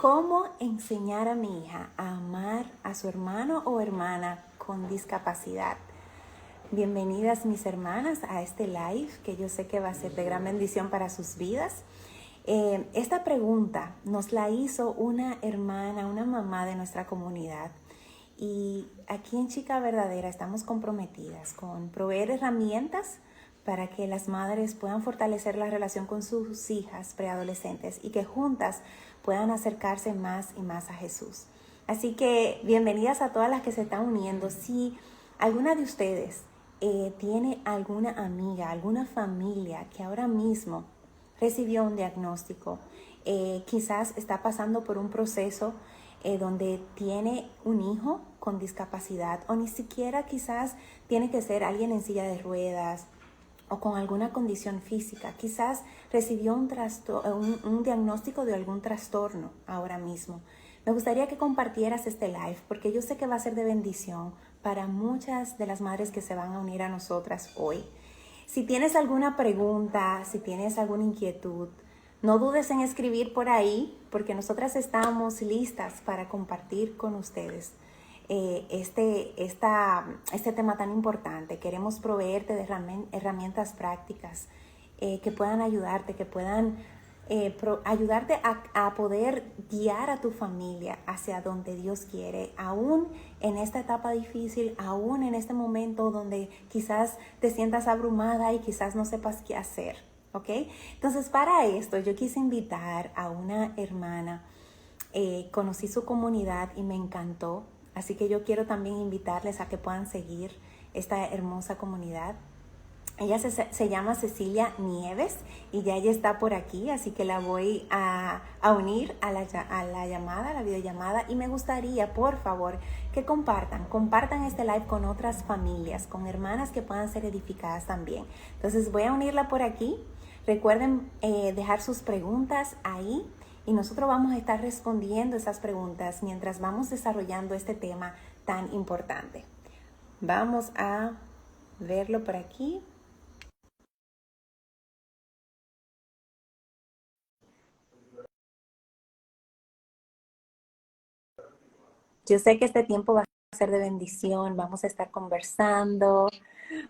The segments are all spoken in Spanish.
¿Cómo enseñar a mi hija a amar a su hermano o hermana con discapacidad? Bienvenidas mis hermanas a este live que yo sé que va a ser de gran bendición para sus vidas. Esta pregunta nos la hizo una hermana, una mamá de nuestra comunidad. Y aquí en Chica Verdadera estamos comprometidas con proveer herramientas para que las madres puedan fortalecer la relación con sus hijas preadolescentes y que juntas puedan acercarse más y más a Jesús. Así que bienvenidas a todas las que se están uniendo. Si alguna de ustedes tiene alguna amiga, alguna familia que ahora mismo recibió un diagnóstico, quizás está pasando por un proceso donde tiene un hijo con discapacidad o ni siquiera quizás tiene que ser alguien en silla de ruedas o con alguna condición física, quizás recibió un diagnóstico de algún trastorno ahora mismo. Me gustaría que compartieras este live porque yo sé que va a ser de bendición para muchas de las madres que se van a unir a nosotras hoy. Si tienes alguna pregunta, si tienes alguna inquietud, no dudes en escribir por ahí porque nosotras estamos listas para compartir con ustedes este tema tan importante. Queremos proveerte de herramientas prácticas que puedan ayudarte, que puedan ayudarte a poder guiar a tu familia hacia donde Dios quiere, aún en esta etapa difícil, aún en este momento donde quizás te sientas abrumada y quizás no sepas qué hacer, ¿ok? Entonces para esto yo quise invitar a una hermana, conocí su comunidad y me encantó, así que yo quiero también invitarles a que puedan seguir esta hermosa comunidad. Ella se llama Cecilia Nieves y ya ella está por aquí, así que la voy a unir a la llamada, a la videollamada. Y me gustaría, por favor, que compartan este live con otras familias, con hermanas que puedan ser edificadas también. Entonces voy a unirla por aquí. Recuerden dejar sus preguntas ahí y nosotros vamos a estar respondiendo esas preguntas mientras vamos desarrollando este tema tan importante. Vamos a verlo por aquí. Yo sé que este tiempo va a ser de bendición, vamos a estar conversando.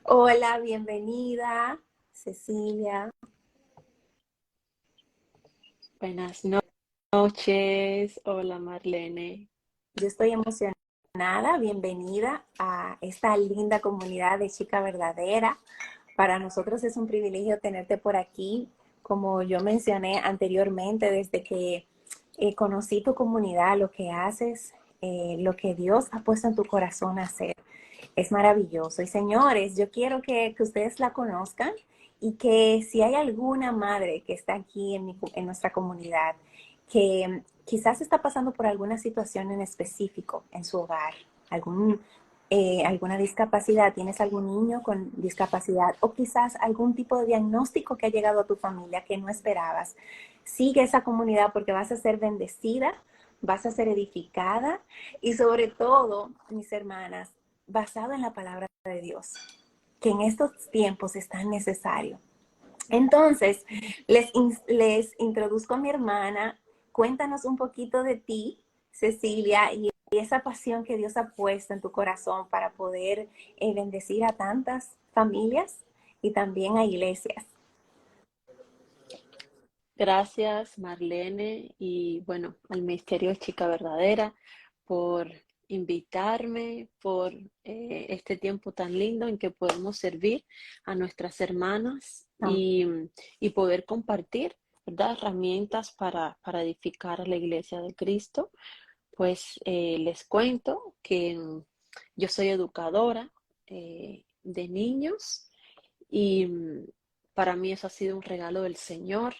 Hola, bienvenida, Cecilia. Buenas noches, hola Marlene. Yo estoy emocionada, bienvenida a esta linda comunidad de Chica Verdadera. Para nosotros es un privilegio tenerte por aquí, como yo mencioné anteriormente, desde que conocí tu comunidad, lo que haces, lo que Dios ha puesto en tu corazón a hacer. Es maravilloso. Y señores, yo quiero que ustedes la conozcan y que si hay alguna madre que está aquí en nuestra comunidad que quizás está pasando por alguna situación en específico en su hogar, alguna discapacidad, tienes algún niño con discapacidad o quizás algún tipo de diagnóstico que ha llegado a tu familia que no esperabas, sigue esa comunidad porque vas a ser bendecida, vas a ser edificada y sobre todo, mis hermanas, basado en la palabra de Dios, que en estos tiempos es tan necesario. Entonces, les introduzco a mi hermana. Cuéntanos un poquito de ti, Cecilia, y esa pasión que Dios ha puesto en tu corazón para poder bendecir a tantas familias y también a iglesias. Gracias Marlene y bueno, al Ministerio de Chica Verdadera por invitarme, por este tiempo tan lindo en que podemos servir a nuestras hermanas y poder compartir, ¿verdad? Herramientas para edificar a la Iglesia de Cristo. Pues les cuento que yo soy educadora de niños y para mí eso ha sido un regalo del Señor.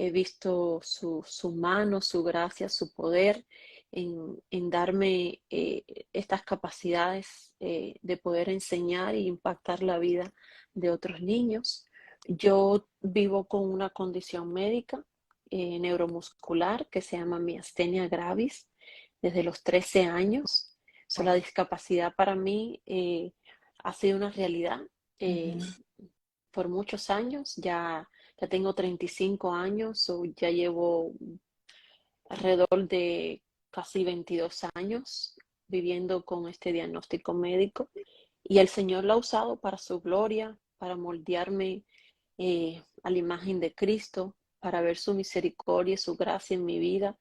He visto su mano, su gracia, su poder en darme estas capacidades de poder enseñar e impactar la vida de otros niños. Yo vivo con una condición médica neuromuscular que se llama miastenia gravis desde los 13 años. So, la discapacidad para mí ha sido una realidad. Eh, por muchos años, ya tengo 35 años, ya llevo alrededor de casi 22 años viviendo con este diagnóstico médico y el Señor lo ha usado para su gloria, para moldearme a la imagen de Cristo, para ver su misericordia y su gracia en mi vida.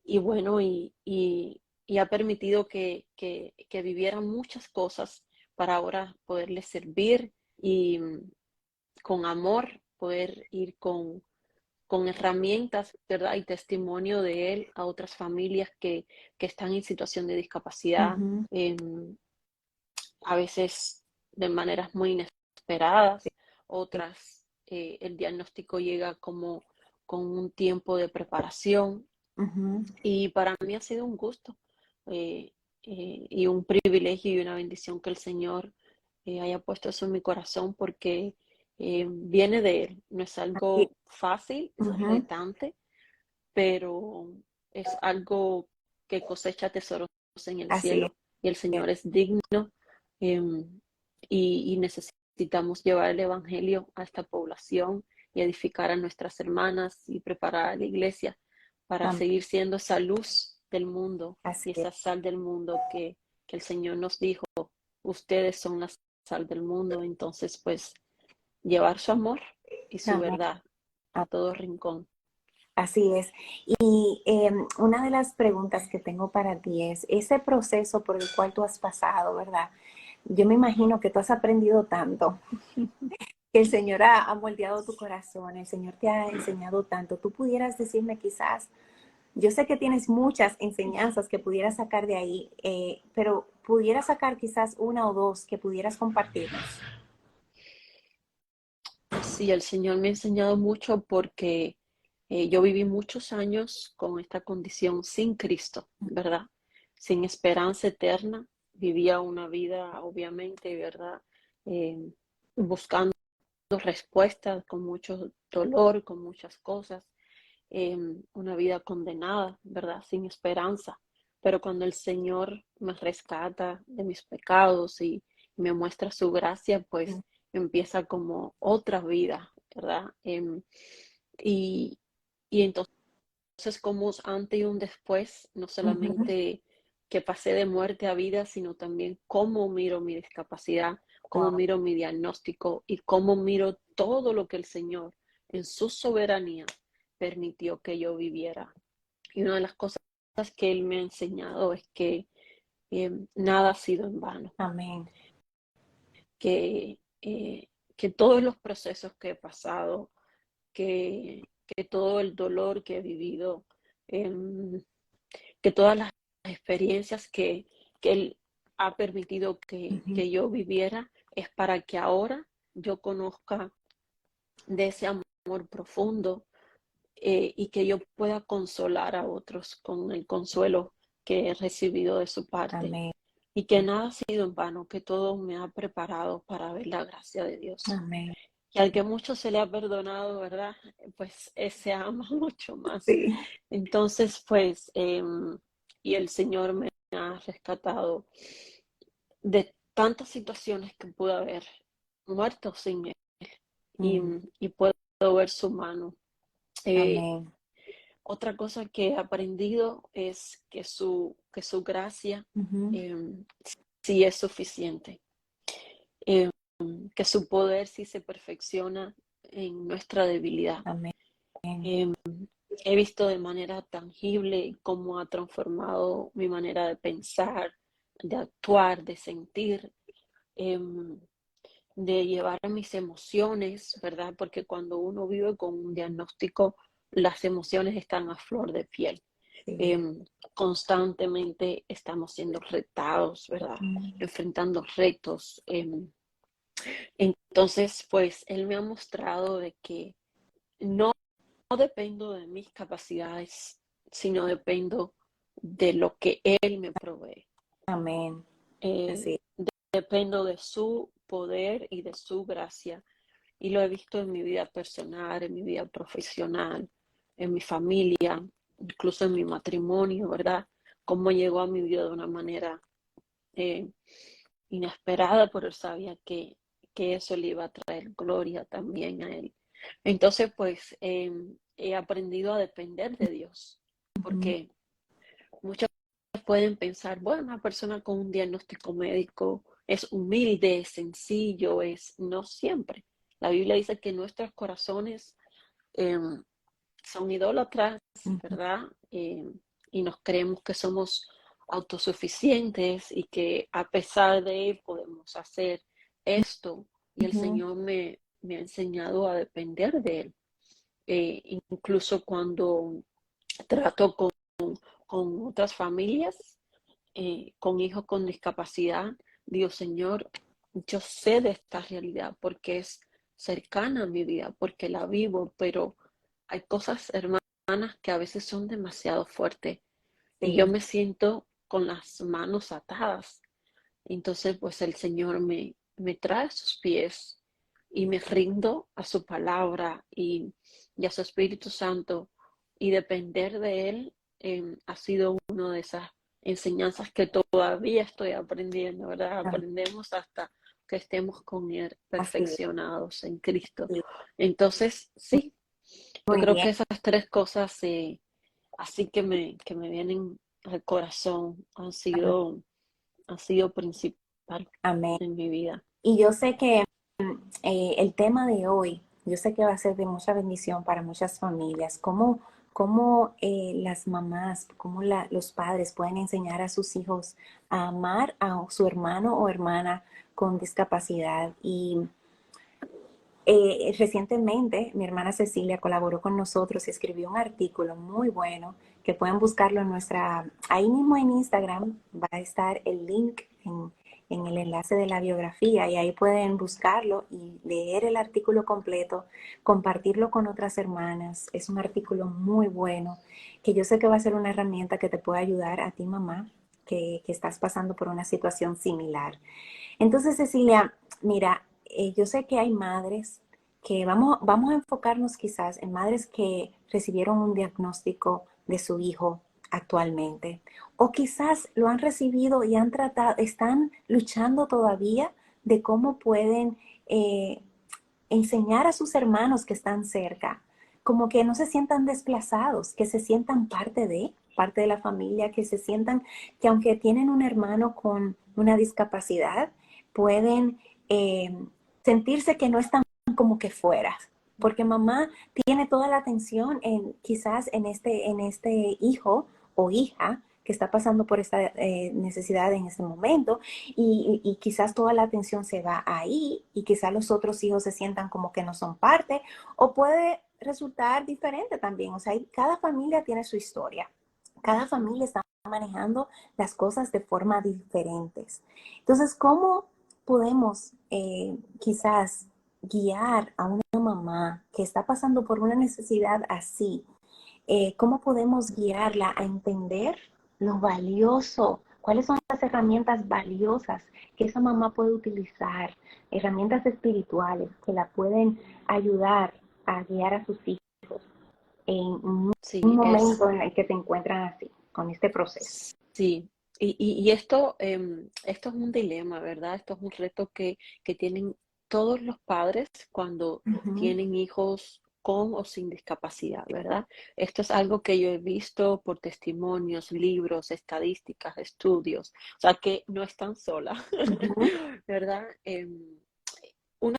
Y bueno, y ha permitido que viviera muchas cosas para ahora poderle servir y con amor poder ir con herramientas, ¿verdad? Y testimonio de él a otras familias que están en situación de discapacidad, Ujú, a veces de maneras muy inesperadas, otras el diagnóstico llega como con un tiempo de preparación ujú. y para mí ha sido un gusto eh, y un privilegio y una bendición que el Señor haya puesto eso en mi corazón porque viene de Él. No es Así, algo fácil, es ujú, retante, pero es algo que cosecha tesoros en el así cielo y el es. Señor es digno eh, y necesitamos llevar el Evangelio a esta población y edificar a nuestras hermanas y preparar a la iglesia para Amén. seguir siendo esa luz del mundo Así y es. esa sal del mundo que el Señor nos dijo, ustedes son la sal del mundo, entonces pues llevar su amor y su Amén. verdad a todo rincón. Así es. Y una de las preguntas que tengo para ti es, ese proceso por el cual tú has pasado, ¿verdad? Yo me imagino que tú has aprendido tanto, que el Señor ha moldeado tu corazón, el Señor te ha enseñado tanto. Tú pudieras decirme quizás, yo sé que tienes muchas enseñanzas que pudieras sacar de ahí, pero pudieras sacar quizás una o dos que pudieras compartirnos. Sí, el Señor me ha enseñado mucho porque yo viví muchos años con esta condición sin Cristo, ¿verdad? Sin esperanza eterna. Vivía una vida, obviamente, ¿verdad? Eh, buscando respuestas, con mucho dolor, con muchas cosas. Una vida condenada, ¿verdad? Sin esperanza. Pero cuando el Señor me rescata de mis pecados y me muestra su gracia, pues empieza como otra vida, ¿verdad? Y, y entonces como un antes y un después, no Ujú. solamente que pasé de muerte a vida, sino también cómo miro mi discapacidad, cómo Wow. miro mi diagnóstico y cómo miro todo lo que el Señor en su soberanía permitió que yo viviera. Y una de las cosas que Él me ha enseñado es que nada ha sido en vano, Amén. que, que todos los procesos que he pasado, que todo el dolor que he vivido, eh, que todas las experiencias que Él ha permitido Ujú. que yo viviera es para que ahora yo conozca de ese amor profundo y que yo pueda consolar a otros con el consuelo que he recibido de su parte. Amén. Y que nada ha sido en vano, que todo me ha preparado para ver la gracia de Dios. Amén. Que al que mucho se le ha perdonado, ¿verdad? Pues se ama mucho más. Sí. Entonces, pues, y el Señor me ha rescatado de tantas situaciones que pude haber muerto sin Él y, Mm. y puedo ver su mano. Eh, Amén. Otra cosa que he aprendido es que su gracia Ujú. eh, sí es suficiente, eh, que su poder sí se perfecciona en nuestra debilidad. Amén. Eh, He visto de manera tangible cómo ha transformado mi manera de pensar, de actuar, de sentir, eh, de llevar mis emociones, ¿verdad? Porque cuando uno vive con un diagnóstico, las emociones están a flor de piel. Sí. Eh, Constantemente estamos siendo retados, ¿verdad? Mm. Enfrentando retos. Entonces, pues él me ha mostrado de que no dependo de mis capacidades, sino dependo de lo que Él me provee. Amén. Eh, Así. Dependo de su poder y de su gracia. Y lo he visto en mi vida personal, en mi vida profesional, en mi familia, incluso en mi matrimonio, ¿verdad? Cómo llegó a mi vida de una manera eh, inesperada, pero sabía que eso le iba a traer gloria también a Él. Entonces, pues he aprendido a depender de Dios, Ujú. porque muchas pueden pensar, bueno, una persona con un diagnóstico médico es humilde, es sencillo, es no siempre. La Biblia dice que nuestros corazones eh, son idólatras, Ujú. ¿verdad? Y nos creemos que somos autosuficientes y que a pesar de él podemos hacer esto. Y el Ujú. Señor me ha enseñado a depender de él. Incluso cuando trato con otras familias, con hijos con discapacidad, digo, Señor, yo sé de esta realidad porque es cercana a mi vida, porque la vivo, pero hay cosas, hermanas, que a veces son demasiado fuertes y yo Sí, me siento con las manos atadas. Entonces, pues el Señor me trae a sus pies y me rindo a su palabra y a su Espíritu Santo, y depender de Él ha sido una de esas enseñanzas que todavía estoy aprendiendo, ¿verdad? ah, Aprendemos hasta que estemos con Él así es. perfeccionados en Cristo. Sí. Entonces, sí, yo Muy creo bien. que esas tres cosas así que me vienen al corazón han sido principal Amén. en mi vida. Y yo sé que el tema de hoy, yo sé que va a ser de mucha bendición para muchas familias. Cómo las mamás, los padres pueden enseñar a sus hijos a amar a su hermano o hermana con discapacidad. Y recientemente mi hermana Cecilia colaboró con nosotros y escribió un artículo muy bueno que pueden buscarlo ahí mismo en Instagram va a estar el link en el enlace de la biografía y ahí pueden buscarlo y leer el artículo completo, compartirlo con otras hermanas. Es un artículo muy bueno que yo sé que va a ser una herramienta que te puede ayudar a ti, mamá, que estás pasando por una situación similar. Entonces, Cecilia, mira, yo sé que hay madres que vamos a enfocarnos quizás en madres que recibieron un diagnóstico de su hijo actualmente, o quizás lo han recibido y han tratado, están luchando todavía de cómo pueden enseñar a sus hermanos que están cerca, como que no se sientan desplazados, que se sientan parte de la familia, que se sientan que aunque tienen un hermano con una discapacidad, pueden eh, sentirse que no están como que fuera, porque mamá tiene toda la atención quizás en este hijo o hija que está pasando por esta necesidad en este momento y quizás toda la atención se va ahí y quizás los otros hijos se sientan como que no son parte o puede resultar diferente también. O sea, cada familia tiene su historia. Cada familia está manejando las cosas de forma diferentes. Entonces, ¿cómo podemos quizás guiar a una mamá que está pasando por una necesidad así? ¿Cómo podemos guiarla a entender lo valioso? ¿Cuáles son las herramientas valiosas que esa mamá puede utilizar? Herramientas espirituales que la pueden ayudar a guiar a sus hijos en un Sí, momento en el que se encuentran así, con este proceso. sí. Y esto es un dilema, ¿verdad? Esto es un reto que tienen todos los padres cuando Ujú. tienen hijos con o sin discapacidad, ¿verdad? Esto es algo que yo he visto por testimonios, libros, estadísticas, estudios, o sea que no están sola, Ujú. ¿verdad? Una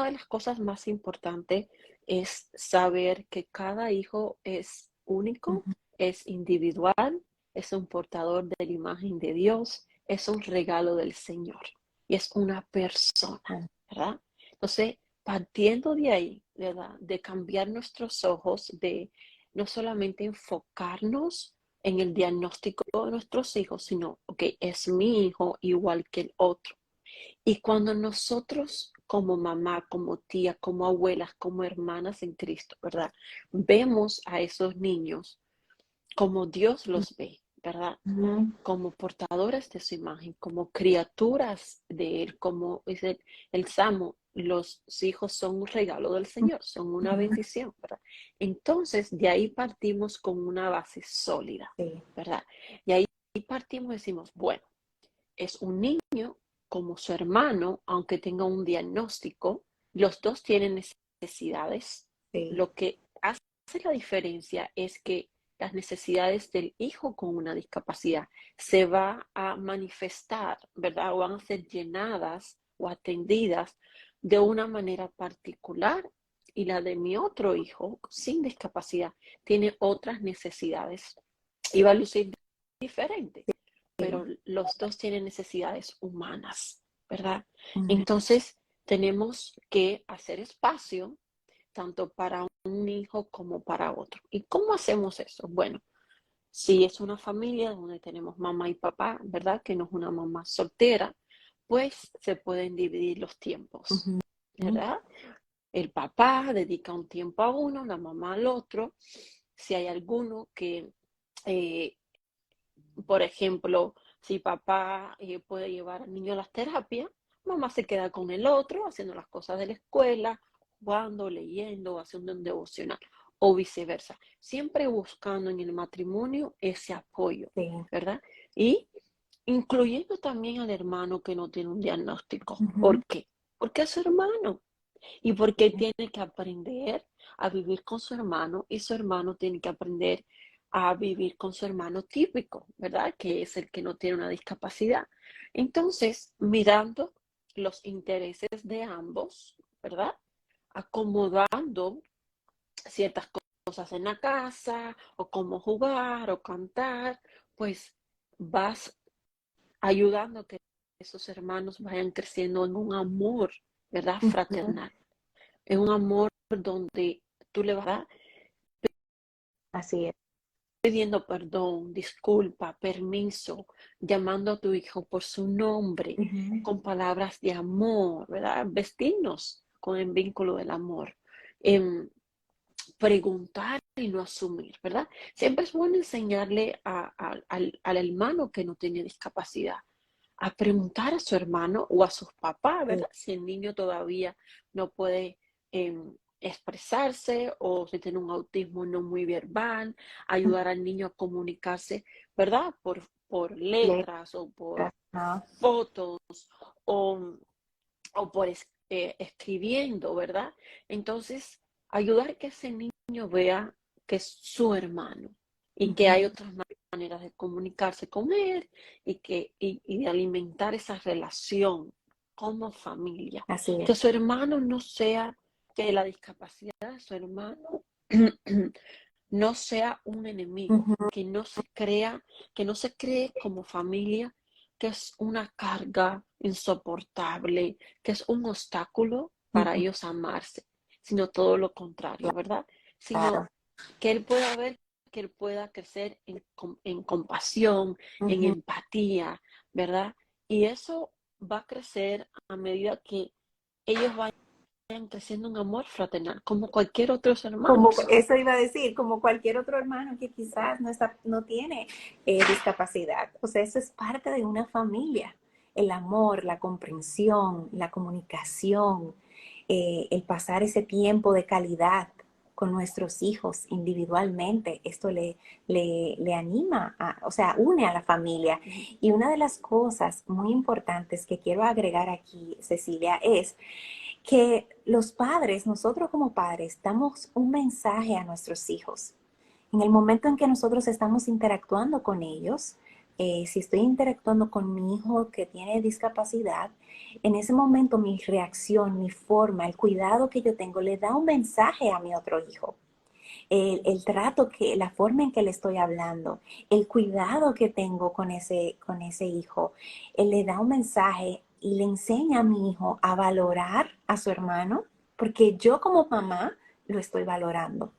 de las cosas más importantes es saber que cada hijo es único, Ujú. es individual, es un portador de la imagen de Dios, es un regalo del Señor y es una persona, ¿verdad? Entonces, partiendo de ahí, ¿verdad? De cambiar nuestros ojos, de no solamente enfocarnos en el diagnóstico de nuestros hijos, sino, ok, es mi hijo igual que el otro. Y cuando nosotros como mamá, como tía, como abuelas, como hermanas en Cristo, ¿verdad? Vemos a esos niños como Dios los ve, ¿verdad? Ujú. Como portadores de su imagen, como criaturas de Él, como dice el Salmo, los hijos son un regalo del Señor, son una Ujú. bendición, ¿verdad? Entonces, de ahí partimos con una base sólida, Sí. ¿verdad? Y ahí partimos y decimos, bueno, es un niño como su hermano, aunque tenga un diagnóstico, los dos tienen necesidades. Sí. Lo que hace la diferencia es que las necesidades del hijo con una discapacidad. Se va a manifestar, ¿verdad? O van a ser llenadas o atendidas de una manera particular, y la de mi otro hijo sin discapacidad tiene otras necesidades y va a lucir diferente, pero los dos tienen necesidades humanas, ¿verdad? Entonces tenemos que hacer espacio tanto para un hijo como para otro. ¿Y cómo hacemos eso? Bueno, si es una familia donde tenemos mamá y papá, ¿verdad? Que no es una mamá soltera, pues se pueden dividir los tiempos, ¿verdad? El papá dedica un tiempo a uno, la mamá al otro. Si hay alguno que, eh, por ejemplo, si papá puede llevar al niño a las terapias, mamá se queda con el otro haciendo las cosas de la escuela, jugando, leyendo, haciendo un devocional, o viceversa. Siempre buscando en el matrimonio ese apoyo, Sí. ¿verdad? Y incluyendo también al hermano que no tiene un diagnóstico. Ujú. ¿Por qué? Porque es su hermano. Y porque tiene que aprender a vivir con su hermano, y su hermano tiene que aprender a vivir con su hermano típico, ¿verdad? Que es el que no tiene una discapacidad. Entonces, mirando los intereses de ambos, ¿verdad? Acomodando ciertas cosas en la casa, o cómo jugar o cantar, pues vas ayudando a que esos hermanos vayan creciendo en un amor, ¿verdad? Ujú. Fraternal. Es un amor donde tú le vas a dar Así es. pidiendo perdón, disculpa, permiso, llamando a tu hijo por su nombre, Ujú. con palabras de amor, ¿verdad? Vestirnos con el vínculo del amor. Preguntar y no asumir, ¿verdad? Siempre es bueno enseñarle al hermano que no tiene discapacidad a preguntar a su hermano o a sus papás, Sí. ¿verdad? Si el niño todavía no puede expresarse, o si tiene un autismo no muy verbal, ayudar al niño a comunicarse, ¿verdad? Por letras, o por Letras, ¿no? fotos, o, o por escribiendo, ¿verdad? Entonces, ayudar a que ese niño vea que es su hermano y que hay Ujú. otras maneras de comunicarse con él, y de alimentar esa relación como familia. Así es. Que su hermano no sea, que la discapacidad de su hermano no sea un enemigo, Ujú. que no se cree como familia, que es una carga insoportable, que es un obstáculo para Ujú. ellos amarse, sino todo lo contrario, ¿verdad? Claro. Sino que él pueda ver, que él pueda crecer en compasión, en Ujú. empatía, ¿verdad? Y eso va a crecer a medida que ellos vayan creciendo un amor fraternal, como cualquier otros Como hermanos. eso iba a decir, como cualquier otro hermano que quizás no tiene discapacidad. O sea, eso es parte de una familia. El amor, la comprensión, la comunicación, el pasar ese tiempo de calidad con nuestros hijos individualmente, esto le anima, o sea, une a la familia. Y una de las cosas muy importantes que quiero agregar aquí, Cecilia, es que los padres, nosotros como padres, damos un mensaje a nuestros hijos. En el momento en que nosotros estamos interactuando con ellos, si estoy interactuando con mi hijo que tiene discapacidad, en ese momento mi reacción, mi forma, el cuidado que yo tengo le da un mensaje a mi otro hijo. El trato la forma en que le estoy hablando, el cuidado que tengo con ese hijo, él le da un mensaje y le enseña a mi hijo a valorar a su hermano, porque yo como mamá lo estoy valorando.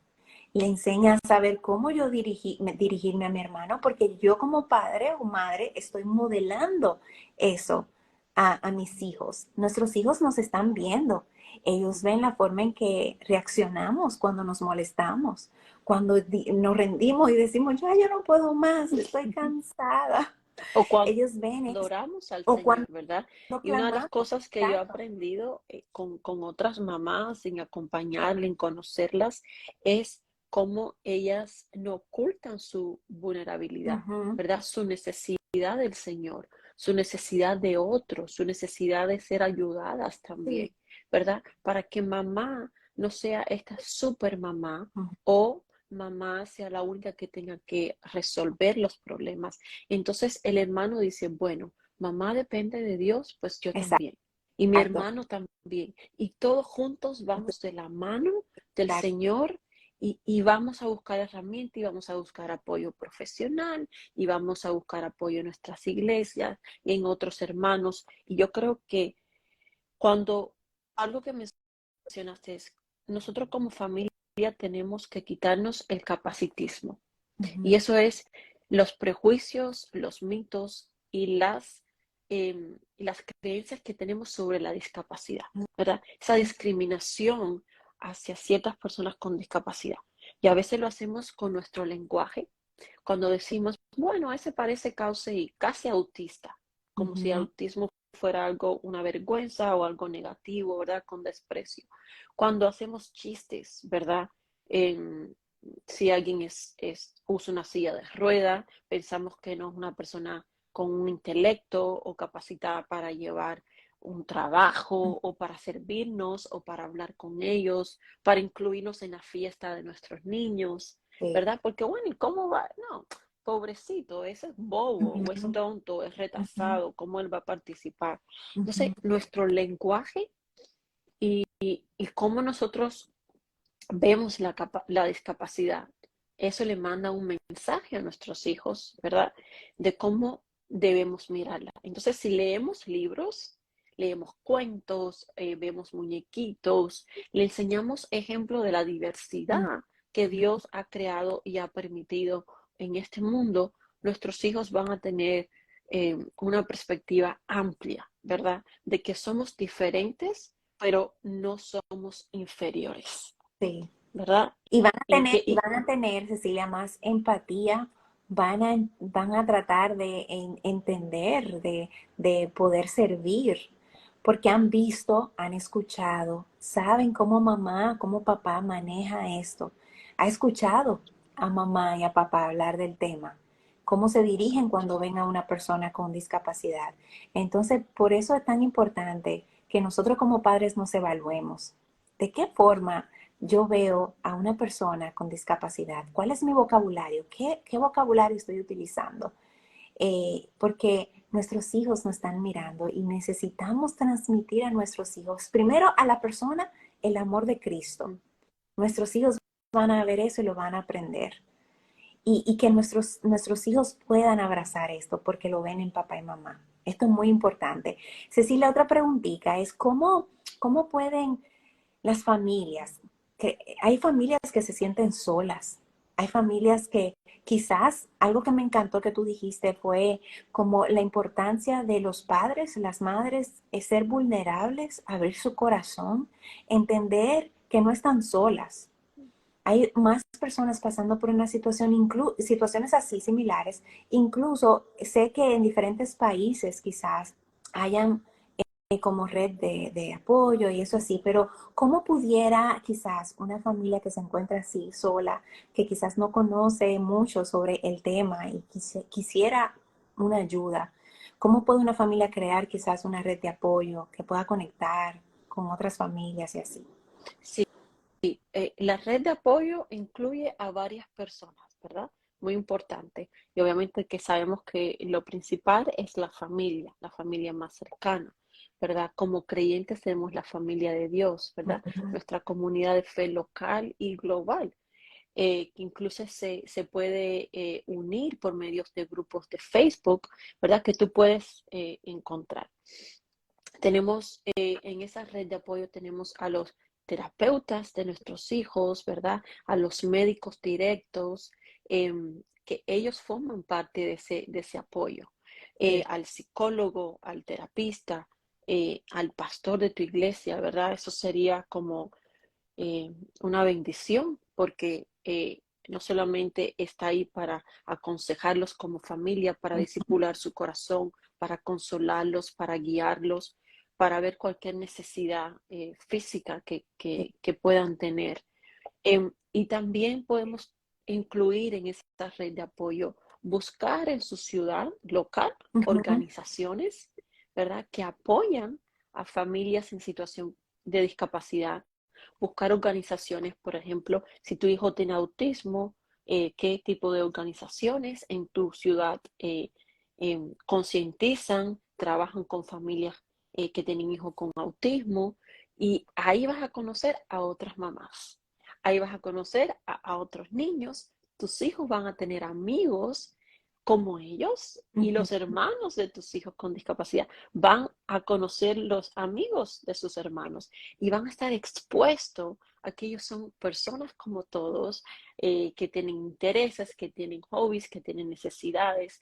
Le enseña a saber cómo yo dirigirme a mi hermano, porque yo como padre o madre estoy modelando eso a mis hijos. Nuestros hijos nos están viendo. Ellos ven la forma en que reaccionamos cuando nos molestamos, cuando nos rendimos y decimos, ya yo no puedo más, estoy cansada. O cuando Ellos ven eso. adoramos al O Señor, cuando ¿verdad? Y una de las clamamos. cosas que yo he Exacto. aprendido con otras mamás, en acompañarle, en conocerlas, es cómo ellas no ocultan su vulnerabilidad, Ujú. ¿verdad? Su necesidad del Señor, su necesidad de otros, su necesidad de ser ayudadas Sí. también, ¿verdad? Para que mamá no sea esta super mamá, Ujú. o mamá sea la única que tenga que resolver los problemas. Entonces el hermano dice, bueno, mamá depende de Dios, pues yo también. Y mi Exacto. hermano también. Y todos juntos vamos de la mano del Exacto. Señor y vamos a buscar herramientas y vamos a buscar apoyo profesional y vamos a buscar apoyo en nuestras iglesias y en otros hermanos. Y yo creo que cuando algo que mencionaste es, nosotros como familia tenemos que quitarnos el capacitismo. Y eso es los prejuicios, los mitos y las creencias que tenemos sobre la discapacidad, ¿verdad? Esa discriminación hacia ciertas personas con discapacidad. Y a veces lo hacemos con nuestro lenguaje, cuando decimos, bueno, ese parece casi autista, como si el Ujú. autismo fuera algo, una vergüenza o algo negativo, ¿verdad? Con desprecio. Cuando hacemos chistes, ¿verdad? Si alguien usa una silla de rueda, pensamos que no es una persona con un intelecto o capacitada para llevar un trabajo o para servirnos o para hablar con ellos, para incluirnos en la fiesta de nuestros niños, Sí. ¿verdad? Porque bueno, ¿y cómo va? No, pobrecito, ese es bobo o es Ujú. tonto, es Ujú. retrasado, ¿cómo él va a participar? Entonces, Ujú. nuestro lenguaje y cómo nosotros vemos la discapacidad, eso le manda un mensaje a nuestros hijos, ¿verdad? De cómo debemos mirarla. Entonces, si leemos libros, leemos cuentos, vemos muñequitos, le enseñamos ejemplo de la diversidad que Dios ha creado y ha permitido en este mundo, nuestros hijos van a tener una perspectiva amplia, ¿verdad? De que somos diferentes, pero no somos inferiores. Sí. ¿Verdad? Y Que, y, van a tener, Cecilia, más empatía, van a tratar de entender, de poder servir, porque han visto, han escuchado, saben cómo mamá, cómo papá maneja esto. Ha escuchado a mamá y a papá hablar del tema, cómo se dirigen cuando ven a una persona con discapacidad. Entonces, por eso es tan importante que nosotros como padres nos evaluemos. ¿De qué forma yo veo a una persona con discapacidad? ¿Cuál es mi vocabulario? ¿Qué vocabulario estoy utilizando? Porque nuestros hijos nos están mirando y necesitamos transmitir a nuestros hijos, primero a la persona, el amor de Cristo. Nuestros hijos van a ver eso y lo van a aprender. Y que nuestros hijos puedan abrazar esto porque lo ven en papá y mamá. Esto es muy importante. Cecilia, otra preguntita es, ¿cómo pueden las familias, que hay familias que se sienten solas, hay familias que quizás algo que me encantó que tú dijiste fue como la importancia de los padres, las madres, es ser vulnerables, abrir su corazón, entender que no están solas. Hay más personas pasando por una situación, situaciones así similares. Incluso sé que en diferentes países quizás hayan como red de apoyo y eso así, pero ¿cómo pudiera quizás una familia que se encuentra así sola, que quizás no conoce mucho sobre el tema y quisiera una ayuda? ¿Cómo puede una familia crear quizás una red de apoyo que pueda conectar con otras familias y así? sí, la red de apoyo incluye a varias personas, ¿verdad? Muy importante. Y obviamente que sabemos que lo principal es la familia más cercana, ¿verdad? Como creyentes tenemos la familia de Dios, ¿verdad? Nuestra comunidad de fe local y global, que incluso se puede unir por medios de grupos de Facebook, ¿verdad? Que tú puedes encontrar. Tenemos en esa red de apoyo tenemos a los terapeutas de nuestros hijos, ¿verdad? A los médicos directos, que ellos forman parte de ese apoyo. Sí. Al psicólogo, al terapista, al pastor de tu iglesia, ¿verdad? Eso sería como eh, una bendición porque no solamente está ahí para aconsejarlos como familia, para disipular su corazón, para consolarlos, para guiarlos, para ver cualquier necesidad física que puedan tener. Y también podemos incluir en esta red de apoyo, buscar en su ciudad local Ujú. organizaciones, ¿verdad?, que apoyan a familias en situación de discapacidad, buscar organizaciones, por ejemplo, si tu hijo tiene autismo, qué tipo de organizaciones en tu ciudad concientizan, trabajan con familias que tienen hijos con autismo, y ahí vas a conocer a otras mamás, ahí vas a conocer a otros niños, tus hijos van a tener amigos como ellos, y Ujú. los hermanos de tus hijos con discapacidad van a conocer los amigos de sus hermanos y van a estar expuestos a que ellos son personas como todos, que tienen intereses, que tienen hobbies, que tienen necesidades,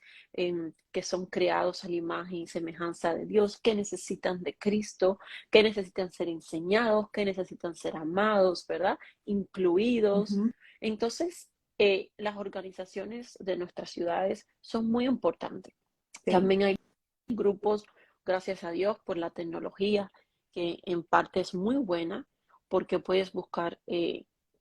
que son creados a la imagen y semejanza de Dios, que necesitan de Cristo, que necesitan ser enseñados, que necesitan ser amados, ¿verdad? Incluidos. Ujú. Entonces, las organizaciones de nuestras ciudades son muy importantes. Sí. También hay grupos, gracias a Dios, por la tecnología, que en parte es muy buena, porque puedes buscar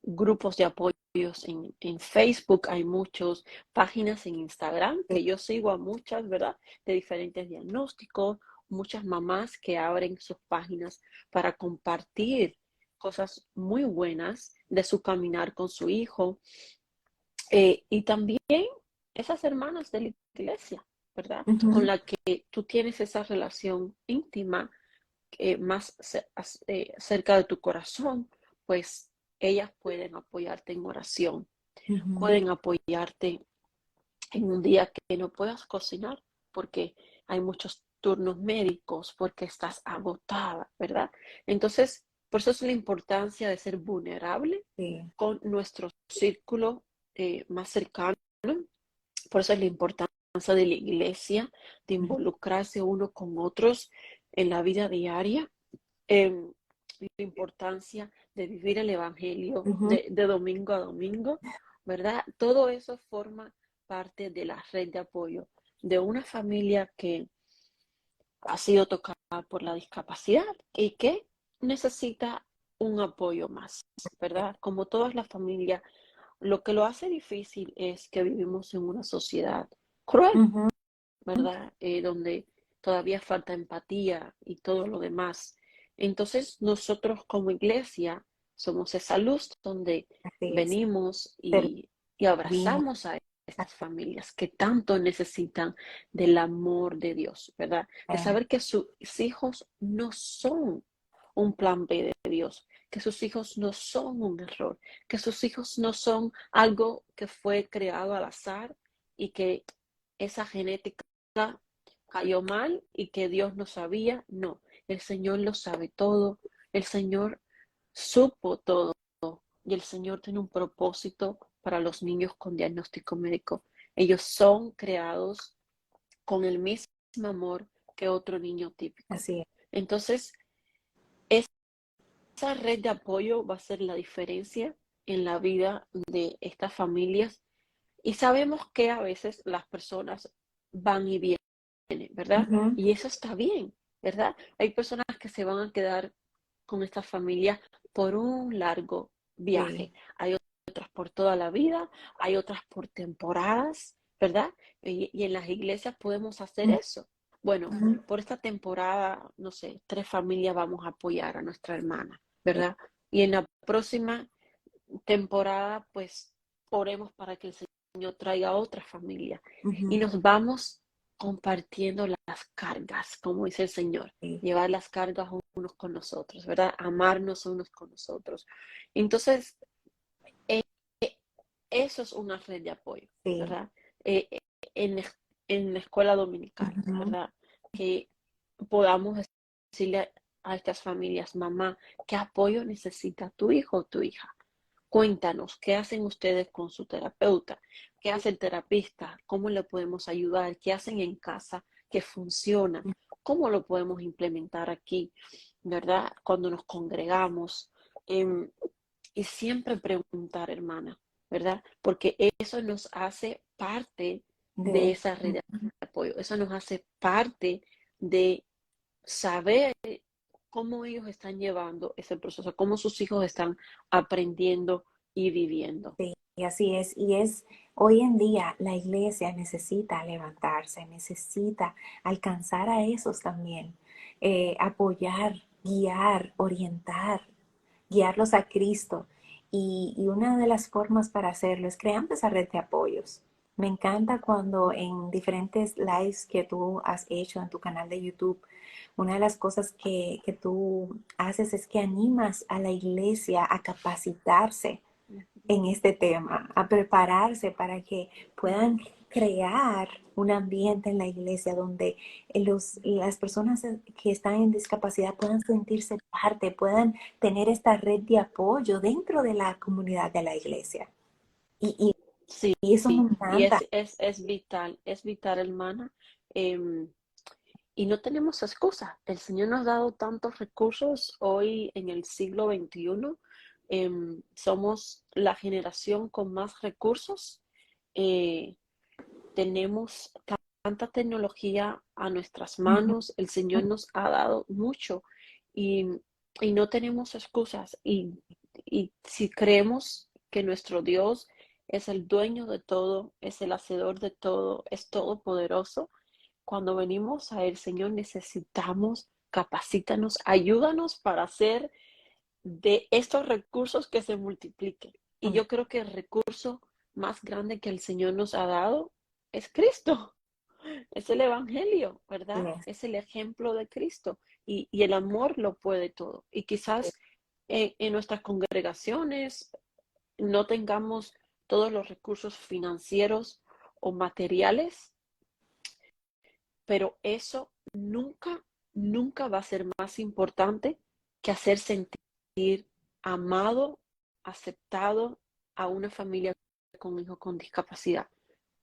grupos de apoyos en Facebook, hay muchas páginas en Instagram, Sí. que yo sigo a muchas, ¿verdad? De diferentes diagnósticos, muchas mamás que abren sus páginas para compartir cosas muy buenas de su caminar con su hijo, y también esas hermanas de la iglesia, ¿verdad? Con Ujú. la que tú tienes esa relación íntima, más cerca de tu corazón, pues ellas pueden apoyarte en oración, Ujú. pueden apoyarte en un día que no puedas cocinar porque hay muchos turnos médicos, porque estás agotada, ¿verdad? Entonces, por eso es la importancia de ser vulnerable Sí. con nuestro círculo más cercano. Por eso es la importancia de la iglesia, de Ujú. involucrarse uno con otros en la vida diaria, eh, la importancia de vivir el evangelio Ujú. de domingo a domingo, ¿verdad? Todo eso forma parte de la red de apoyo de una familia que ha sido tocada por la discapacidad y que necesita un apoyo más, ¿verdad? Como todas las familias, lo que lo hace difícil es que vivimos en una sociedad cruel, Ujú. ¿verdad? Donde todavía falta empatía y todo lo demás. Entonces, nosotros como iglesia somos esa luz donde Así es. venimos y Servimos. abrazamos a estas familias que tanto necesitan del amor de Dios, ¿verdad? De saber que sus hijos no son un plan B de Dios, que sus hijos no son un error, que sus hijos no son algo que fue creado al azar y que esa genética cayó mal y que Dios no sabía. No, el Señor lo sabe todo, el Señor supo todo y el Señor tiene un propósito para los niños con diagnóstico médico. Ellos son creados con el mismo amor que otro niño típico. Así es. Entonces, esa red de apoyo va a ser la diferencia en la vida de estas familias, y sabemos que a veces las personas van y vienen, ¿verdad? Ujú. Y eso está bien, ¿verdad? Hay personas que se van a quedar con esta familia por un largo viaje. Sí. Hay otras por toda la vida, hay otras por temporadas, ¿verdad? Y en las iglesias podemos hacer eso. Bueno, Ujú. por esta temporada, no sé, 3 familias vamos a apoyar a nuestra hermana, ¿verdad? Y en la próxima temporada, pues oremos para que el Señor traiga otra familia y Ujú. nos vamos compartiendo las cargas, como dice el Señor, Sí. llevar las cargas unos con nosotros, ¿verdad? Amarnos unos con nosotros. Entonces, eh, eso es una red de apoyo, Sí. ¿verdad? Eh, en, en la escuela dominical, Ujú. ¿verdad? Que podamos decirle a estas familias, mamá, ¿qué apoyo necesita tu hijo o tu hija? Cuéntanos, ¿qué hacen ustedes con su terapeuta? ¿Qué hace el terapista? ¿Cómo le podemos ayudar? ¿Qué hacen en casa que funciona? ¿Cómo lo podemos implementar aquí? ¿Verdad? Cuando nos congregamos. Em, y siempre preguntar, hermana, ¿verdad? Porque eso nos hace parte de De. esa red de Ujú. apoyo. Eso nos hace parte de saber cómo ellos están llevando ese proceso, cómo sus hijos están aprendiendo y viviendo. Sí, y así es. Y es hoy en día la iglesia necesita levantarse, necesita alcanzar a esos también, apoyar, guiar, orientar, guiarlos a Cristo. Y una de las formas para hacerlo es creando esa red de apoyos. Me encanta cuando en diferentes lives que tú has hecho en tu canal de YouTube, una de las cosas que tú haces es que animas a la iglesia a capacitarse en este tema, a prepararse para que puedan crear un ambiente en la iglesia donde las personas que están en discapacidad puedan sentirse parte, puedan tener esta red de apoyo dentro de la comunidad de la iglesia. Y, Sí, y eso me y encanta. es vital, hermana. Em, y no tenemos excusa. El Señor nos ha dado tantos recursos hoy en el siglo XXI. Somos la generación con más recursos. Eh, tenemos tanta tecnología a nuestras Ujú. manos. El Señor nos ha dado mucho y, y no tenemos excusas. Y si creemos que nuestro Dios es el dueño de todo, es el hacedor de todo, es todopoderoso, cuando venimos a Él, Señor, necesitamos, capacítanos, ayúdanos para hacer de estos recursos que se multipliquen. Y Amén. yo creo que el recurso más grande que el Señor nos ha dado es Cristo, es el Evangelio, ¿verdad? Yes. Es el ejemplo de Cristo y el amor lo puede todo. Y quizás en nuestras congregaciones no tengamos todos los recursos financieros o materiales, pero eso nunca, nunca va a ser más importante que hacer sentir amado, aceptado a una familia con hijos con discapacidad.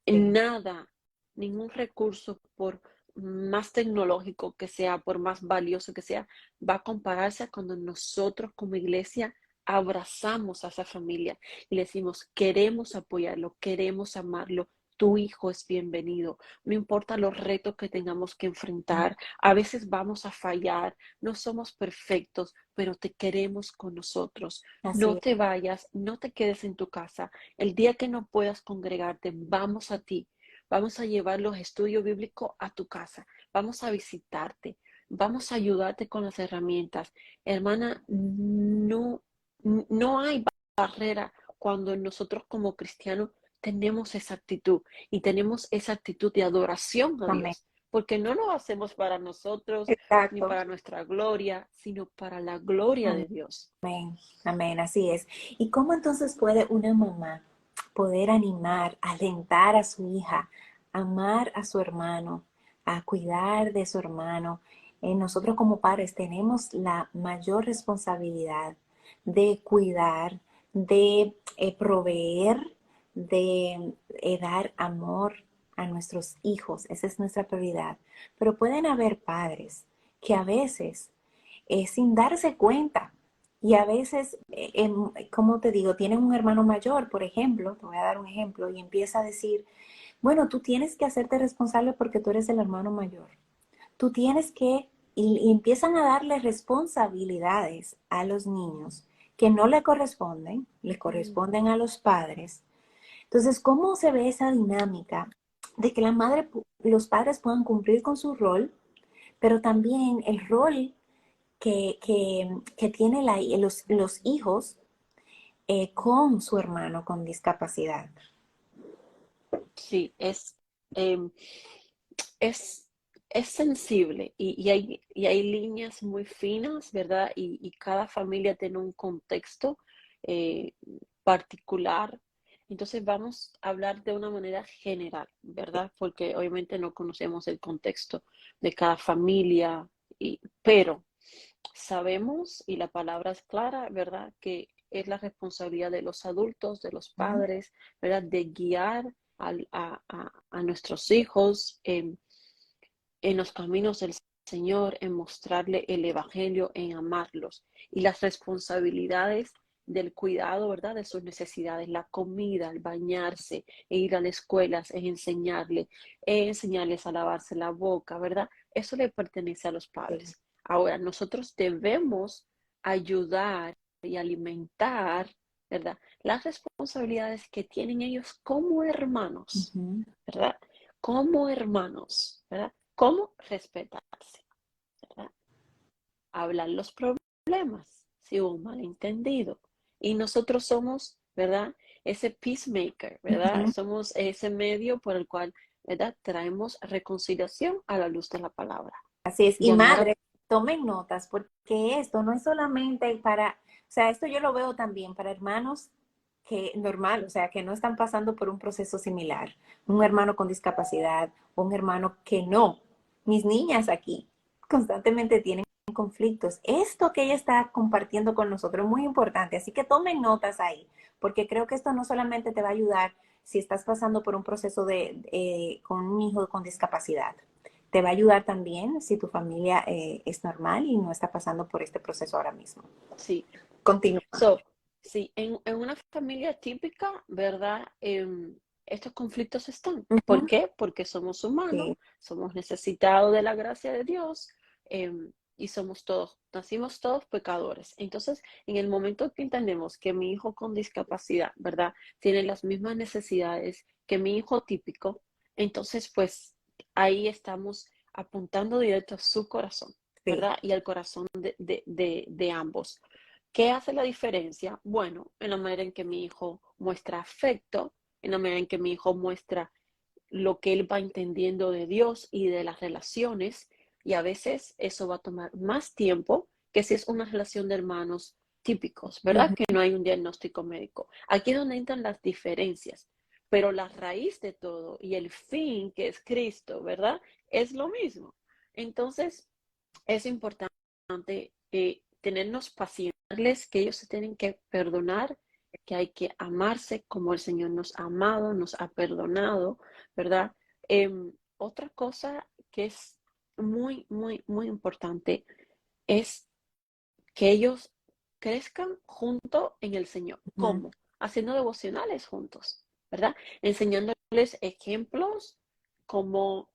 Sí. Nada, ningún recurso, por más tecnológico que sea, por más valioso que sea, va a compararse a cuando nosotros como iglesia abrazamos a esa familia y le decimos, queremos apoyarlo, queremos amarlo. Tu hijo es bienvenido, no importa los retos que tengamos que enfrentar, a veces vamos a fallar, no somos perfectos, pero te queremos con nosotros. Así No es. te vayas, no te quedes en tu casa. El día que no puedas congregarte, vamos a ti. Vamos a llevar los estudios bíblicos a tu casa. Vamos a visitarte. Vamos a ayudarte con las herramientas. Hermana, no hay barrera cuando nosotros como cristianos tenemos esa actitud y tenemos esa actitud de adoración a Amén. Dios, porque no lo hacemos para nosotros ni Exacto. para nuestra gloria, sino para la gloria de Dios. Amén, amén, así es. ¿Y cómo entonces puede una mamá poder animar, alentar a su hija, amar a su hermano, a cuidar de su hermano? Nosotros como padres tenemos la mayor responsabilidad de cuidar, de proveer, de dar amor a nuestros hijos. Esa es nuestra prioridad. Pero pueden haber padres que a veces sin darse cuenta. Y a veces, como te digo, tienen un hermano mayor, por ejemplo, te voy a dar un ejemplo, y empieza a decir, bueno, tú tienes que hacerte responsable porque tú eres el hermano mayor. Tú tienes que, y empiezan a darle responsabilidades a los niños que no le corresponden a los padres. Entonces, ¿cómo se ve esa dinámica de que los padres puedan cumplir con su rol, pero también el rol que tiene los hijos con su hermano con discapacidad? Sí, em, es, es sensible y hay líneas muy finas, ¿verdad? Y cada familia tiene un contexto eh, particular. Entonces vamos a hablar de una manera general, ¿verdad? Porque obviamente no conocemos el contexto de cada familia, pero sabemos, y la palabra es clara, ¿verdad? Que es la responsabilidad de los adultos, de los Ujú. padres, ¿verdad? De guiar a nuestros hijos en los caminos del Señor, en mostrarle el Evangelio, en amarlos. Y las responsabilidades del cuidado, ¿verdad? De sus necesidades, la comida, el bañarse, e ir a las escuelas, enseñarles a lavarse la boca, ¿verdad? Eso le pertenece a los Sí. padres. Ahora, nosotros debemos ayudar y alimentar, ¿verdad? Las responsabilidades que tienen ellos como hermanos, Ujú. ¿verdad? Como hermanos, ¿verdad? ¿Cómo respetarse? ¿Verdad? Hablar los problemas. si hubo un malentendido. Y nosotros somos, ¿verdad? Ese peacemaker, ¿verdad? Ujú. Somos ese medio por el cual, ¿verdad? Traemos reconciliación a la luz de la palabra. Así es. Y Llamar a... madre, tomen notas, porque esto no es solamente para, o sea, esto yo lo veo también para hermanos que normal, o sea, que no están pasando por un proceso similar. Un hermano con discapacidad, un hermano que no. Mis niñas aquí constantemente tienen conflictos. Esto que ella está compartiendo con nosotros es muy importante, así que tomen notas ahí, porque creo que esto no solamente te va a ayudar si estás pasando por un proceso con un hijo con discapacidad. Te va a ayudar también si tu familia es normal y no está pasando por este proceso ahora mismo. Sí. Continúa. So, sí, en una familia típica, ¿verdad? Estos conflictos están. ¿Por Ujú. qué? Porque somos humanos, Sí. somos necesitados de la gracia de Dios, y somos todos, nacimos todos pecadores. Entonces, en el momento que entendemos que mi hijo con discapacidad, ¿verdad? Tiene las mismas necesidades que mi hijo típico, entonces, pues ahí estamos apuntando directo a su corazón, Sí. ¿verdad? Y al corazón de ambos. ¿Qué hace la diferencia? Bueno, en la manera en que mi hijo muestra afecto, en la manera en que mi hijo muestra lo que él va entendiendo de Dios y de las relaciones, y a veces eso va a tomar más tiempo que si es una relación de hermanos típicos, ¿verdad? Que Ujú. no hay un diagnóstico médico. Aquí es donde entran las diferencias, pero la raíz de todo y el fin, que es Cristo, ¿verdad? Es lo mismo. Entonces, es importante tenernos paciencia, que ellos se tienen que perdonar, que hay que amarse como el Señor nos ha amado, nos ha perdonado, ¿verdad? Otra cosa que es muy, muy, muy importante es que ellos crezcan junto en el Señor. Ujú. ¿Cómo? Haciendo devocionales juntos, ¿verdad? Enseñándoles ejemplos como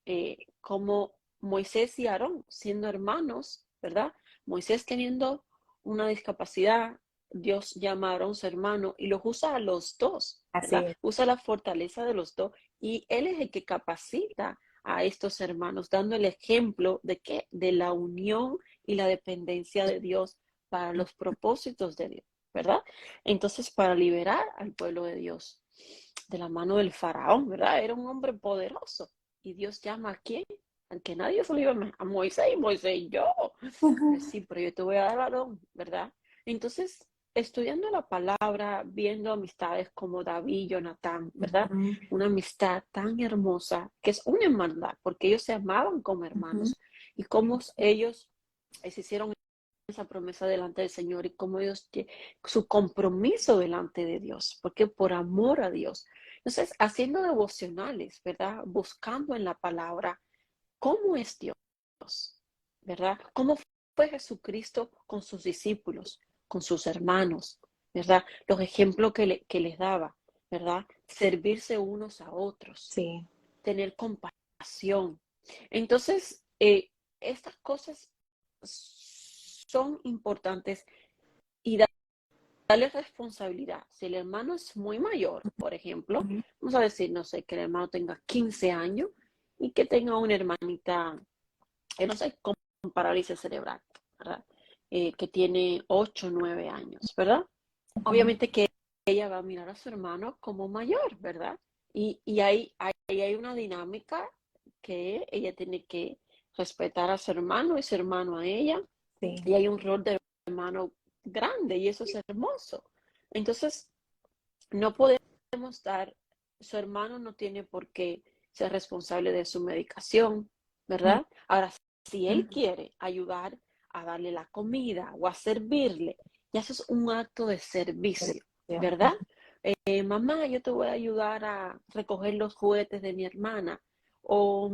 Moisés y Aarón, siendo hermanos, ¿verdad? Moisés teniendo una discapacidad, Dios llama a Aarón su hermano y los usa a los dos, Así ¿verdad? es. Usa la fortaleza de los dos y él es el que capacita a estos hermanos, dando el ejemplo de que de la unión y la dependencia de Dios para los propósitos de Dios, ¿verdad? Entonces, para liberar al pueblo de Dios de la mano del faraón, ¿verdad? Era un hombre poderoso. Y Dios llama a quién? Al que nadie se lo iba a Moisés, y Moisés, yo. Ujú. Sí, pero yo te voy a dar varón, ¿verdad? Entonces, estudiando la palabra, viendo amistades como David y Jonatán, ¿verdad? Ujú. Una amistad tan hermosa, que es una hermandad, porque ellos se amaban como Ujú. hermanos, y cómo ellos se hicieron esa promesa delante del Señor y cómo Dios, su compromiso delante de Dios, porque por amor a Dios. Entonces, haciendo devocionales, ¿verdad? Buscando en la palabra cómo es Dios, ¿verdad? ¿Cómo fue Jesucristo con sus discípulos, con sus hermanos, ¿verdad? Los ejemplos que les daba, ¿verdad? Servirse unos a otros, Sí. tener compasión. Entonces, estas cosas son importantes y darle responsabilidad. Si el hermano es muy mayor, por ejemplo, Ujú. vamos a decir, no sé, que el hermano tenga 15 años y que tenga una hermanita, no sé, con parálisis cerebral, ¿verdad? Que tiene 8 o 9 años, ¿verdad? Ujú. Obviamente que ella va a mirar a su hermano como mayor, ¿verdad? Y ahí hay una dinámica que ella tiene que respetar a su hermano y su hermano a ella, Sí. y hay un rol de hermano grande y eso es hermoso. Entonces, no podemos dar, su hermano no tiene por qué ser responsable de su medicación, ¿verdad? Ahora, si él Ujú. quiere ayudar a darle la comida o a servirle, ya eso es un acto de servicio, ¿verdad? Mamá, yo te voy a ayudar a recoger los juguetes de mi hermana. O,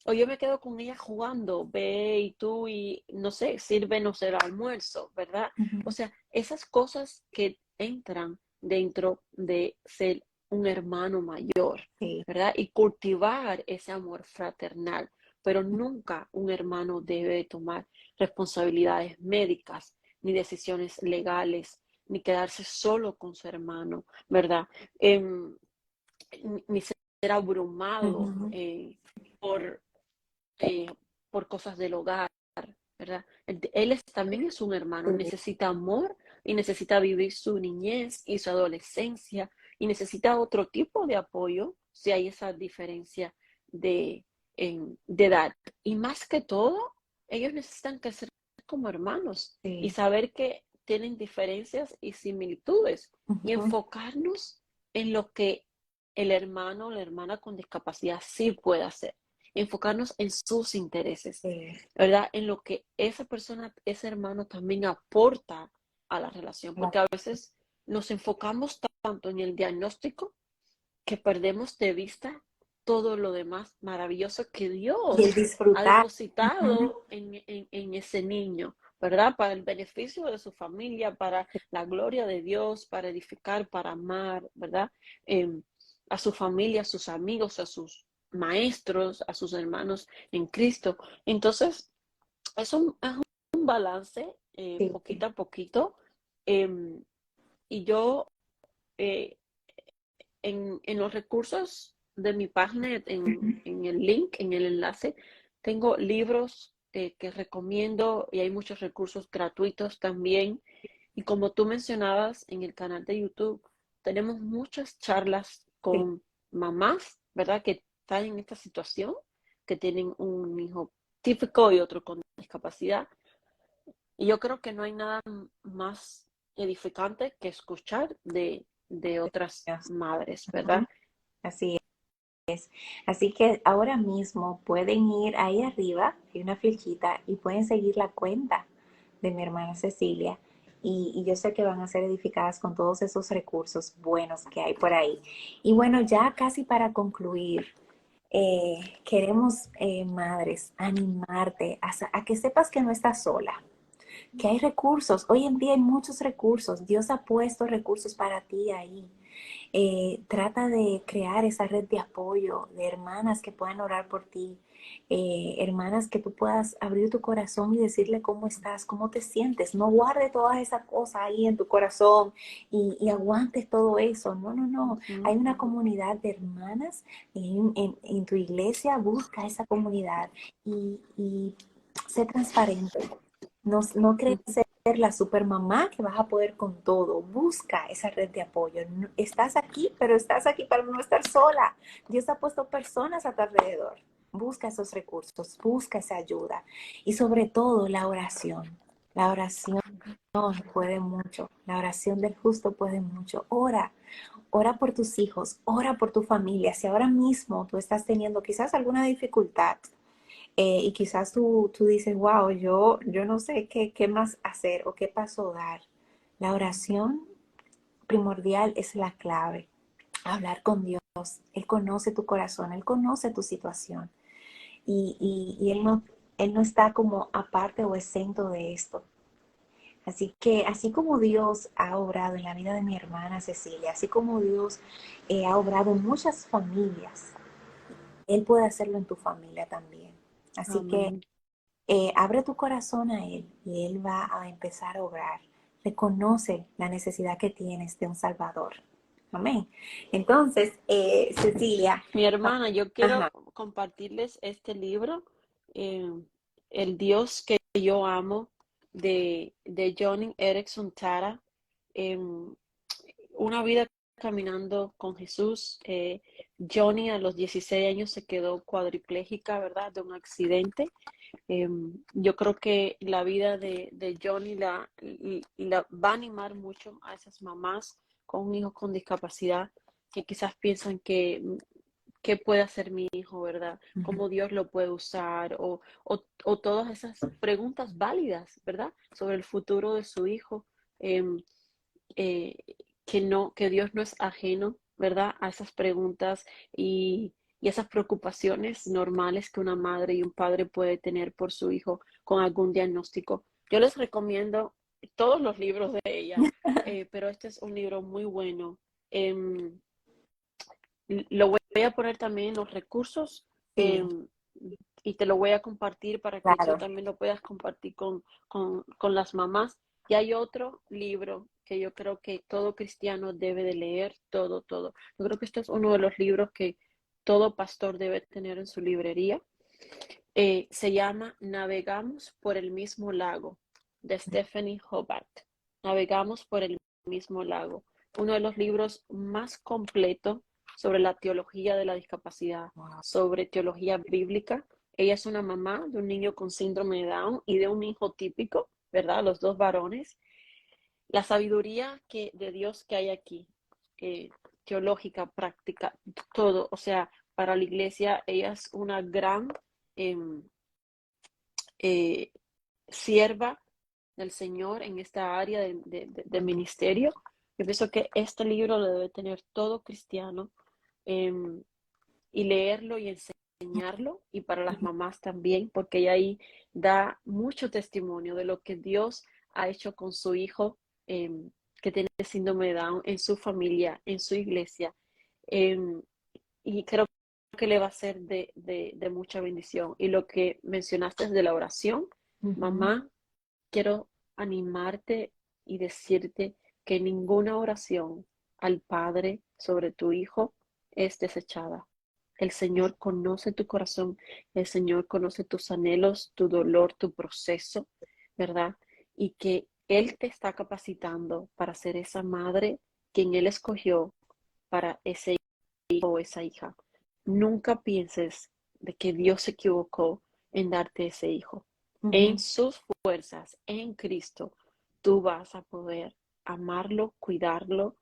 o yo me quedo con ella jugando, ve y tú y, no sé, sírvenos el almuerzo, ¿verdad? O Ujú. sea, esas cosas que entran dentro de ser un hermano mayor, Sí. ¿verdad? Y cultivar ese amor fraternal, pero nunca un hermano debe tomar responsabilidades médicas ni decisiones legales, ni quedarse solo con su hermano, ¿verdad? Eh, Ni ser abrumado Ujú. por, eh, por cosas del hogar, ¿verdad? Él también es un hermano, necesita amor y necesita vivir su niñez y su adolescencia y necesita otro tipo de apoyo si hay esa diferencia de, de edad. Y más que todo, ellos necesitan crecer como hermanos y Sí. saber que tienen diferencias y similitudes y Ujú. enfocarnos en lo que el hermano o la hermana con discapacidad sí puede hacer. Enfocarnos en sus intereses, Sí. ¿verdad? En lo que esa persona, ese hermano también aporta a la relación, porque a veces nos enfocamos tanto en el diagnóstico que perdemos de vista todo lo demás maravilloso que Y el Dios ha disfrutar. Ujú. depositado en ese niño, ¿verdad? Para el beneficio de su familia, para la gloria de Dios, para edificar, para amar, ¿verdad? Eh, a su familia, a sus amigos, a sus maestros, a sus hermanos en Cristo. Entonces, es un balance Sí. poquito a poquito. eh, y yo eh, en los recursos de mi página, Ujú. en el link, en el enlace, tengo libros que recomiendo y hay muchos recursos gratuitos también. Y como tú mencionabas en el canal de YouTube, tenemos muchas charlas Sí. con mamás, ¿verdad? Que están en esta situación, que tienen un hijo típico y otro con discapacidad. Y yo creo que no hay nada más edificante que escuchar de otras Dios. madres, Ujú. ¿verdad? Así es. Así que ahora mismo pueden ir ahí arriba, hay una flechita, y pueden seguir la cuenta de mi hermana Cecilia. Y yo sé que van a ser edificadas con todos esos recursos buenos que hay por ahí. Y bueno, ya casi para concluir, queremos, madres, animarte a que sepas que no estás sola, que hay recursos. Hoy en día hay muchos recursos. Dios ha puesto recursos para ti ahí. Trata de crear esa red de apoyo, de hermanas que puedan orar por ti, hermanas que tú puedas abrir tu corazón y decirle cómo estás, cómo te sientes. No guarde todas esas cosas ahí en tu corazón y aguantes todo eso. No, no, no. Hay Ujú. una comunidad de hermanas en tu iglesia. Busca esa comunidad y sé transparente. No, no crees Ujú. ser la supermamá que vas a poder con todo. Busca esa red de apoyo. Estás aquí, pero estás aquí para no estar sola. Dios ha puesto personas a tu alrededor. Busca esos recursos, busca esa ayuda. Y sobre todo la oración. La oración puede mucho. La oración del justo puede mucho. Ora, ora por tus hijos, ora por tu familia. Si ahora mismo tú estás teniendo quizás alguna dificultad, y quizás tú dices, wow, yo no sé qué más hacer o qué paso dar. La oración primordial es la clave. Hablar con Dios. Él conoce tu corazón, Él conoce tu situación. Y Él no está como aparte o exento de esto. Así que así como Dios ha obrado en la vida de mi hermana Cecilia, así como Dios ha obrado en muchas familias, Él puede hacerlo en tu familia también. Así que Amén. abre tu corazón a Él y Él va a empezar a obrar. Reconoce la necesidad que tienes de un Salvador. Amén. Entonces, Cecilia, Mi hermana, yo quiero ajá, compartirles este libro, eh, El Dios que yo amo, de Johnny Erickson Tara. Una vida caminando con Jesús. Johnny a los 16 años se quedó cuadripléjica, ¿verdad? De un accidente. Yo creo que la vida de Johnny la va a animar mucho a esas mamás con un hijo con discapacidad que quizás piensan que qué puede hacer mi hijo, ¿verdad? ujú, ¿Cómo Dios lo puede usar? O todas esas preguntas válidas, ¿verdad? Sobre el futuro de su hijo. Em, eh, que Dios no es ajeno, ¿verdad? A esas preguntas y esas preocupaciones normales que una madre y un padre puede tener por su hijo con algún diagnóstico. Yo les recomiendo todos los libros de ella, pero este es un libro muy bueno. Em, lo voy a poner también en los recursos, sí, y te lo voy a compartir para que tú claro. también lo puedas compartir con las mamás. Y hay otro libro que yo creo que todo cristiano debe de leer, todo, todo. Yo creo que este es uno de los libros que todo pastor debe tener en su librería. Se llama Navegamos por el mismo lago, de Stephanie Hobart. Navegamos por el mismo lago. Uno de los libros más completos sobre la teología de la discapacidad, sobre teología bíblica. Ella es una mamá de un niño con síndrome de Down y de un hijo típico, ¿verdad? Los dos varones. La sabiduría de Dios que hay aquí, teológica, práctica, todo. O sea, para la iglesia, ella es una gran em, eh, sierva del Señor en esta área de ministerio. Yo pienso que este libro lo debe tener todo cristiano, y leerlo y enseñarlo, y para las mamás también, porque ella ahí da mucho testimonio de lo que Dios ha hecho con su hijo, que tiene síndrome de Down, en su familia, en su iglesia. Y creo que le va a ser de mucha bendición. Y lo que mencionaste de la oración, mamá, quiero animarte y decirte que ninguna oración al Padre sobre tu hijo es desechada. El Señor conoce tu corazón, el Señor conoce tus anhelos, tu dolor, tu proceso, ¿verdad? Y que Él te está capacitando para ser esa madre quien Él escogió para ese hijo o esa hija. Nunca pienses de que Dios se equivocó en darte ese hijo. En sus fuerzas, en Cristo, tú vas a poder amarlo, cuidarlo,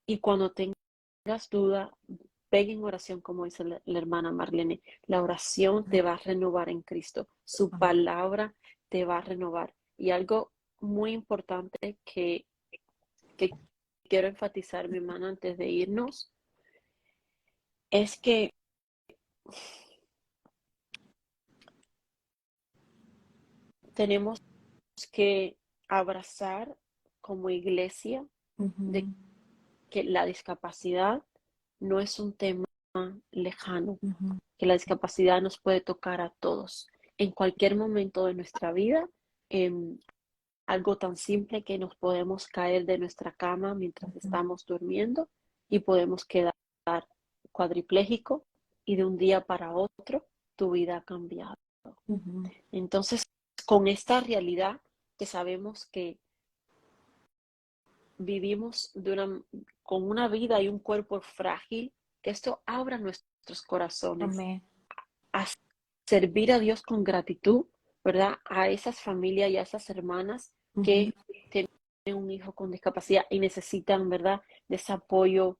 y cuando tengas duda, ven en oración, como dice la hermana Marlene. La oración te va a renovar en Cristo. Su palabra te va a renovar. Y algo muy importante que quiero enfatizar, mi hermana, antes de irnos, es que tenemos que abrazar como iglesia de que la discapacidad no es un tema lejano, que la discapacidad nos puede tocar a todos en cualquier momento de nuestra vida. Algo tan simple que nos podemos caer de nuestra cama mientras estamos durmiendo y podemos quedar cuadripléjico, y de un día para otro tu vida ha cambiado. Entonces, con esta realidad, que sabemos que vivimos con una vida y un cuerpo frágil, que esto abra nuestros corazones. Amén. A servir a Dios con gratitud, ¿verdad? A esas familias y a esas hermanas que tienen un hijo con discapacidad y necesitan, ¿verdad?, de ese apoyo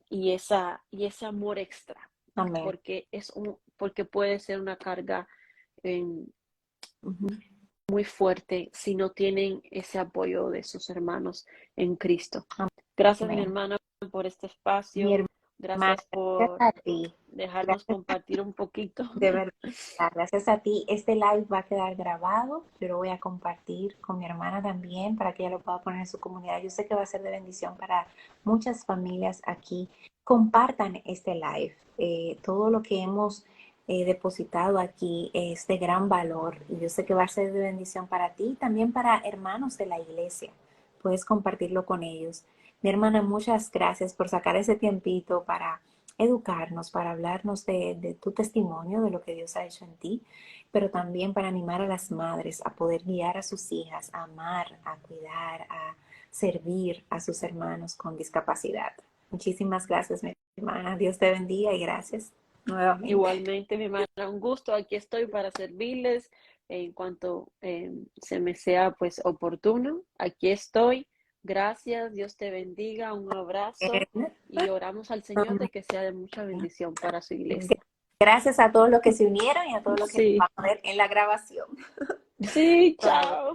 y ese amor extra. Amén. Porque puede ser una carga muy fuerte si no tienen ese apoyo de sus hermanos en Cristo. Gracias, mi hermana, por este espacio. Gracias por a ti. dejarnos compartir un poquito. De verdad, gracias a ti. Este live va a quedar grabado. Yo lo voy a compartir con mi hermana también para que ella lo pueda poner en su comunidad. Yo sé que va a ser de bendición para muchas familias aquí. Compartan este live. Todo lo que hemos depositado aquí es de gran valor y yo sé que va a ser de bendición para ti y también para hermanos de la iglesia. Puedes compartirlo con ellos. Mi hermana, muchas gracias por sacar ese tiempito para educarnos, para hablarnos de tu testimonio, de lo que Dios ha hecho en ti, pero también para animar a las madres a poder guiar a sus hijas, a amar, a cuidar, a servir a sus hermanos con discapacidad. Muchísimas gracias, mi hermana. Dios te bendiga y gracias nuevamente. Igualmente, mi hermana, un gusto. Aquí estoy para servirles en cuanto se me sea pues oportuno. Aquí estoy. Gracias, Dios te bendiga, un abrazo y oramos al Señor de que sea de mucha bendición para su iglesia. Gracias a todos los que se unieron y a todos los que Sí. van a ver en la grabación. Sí, chao.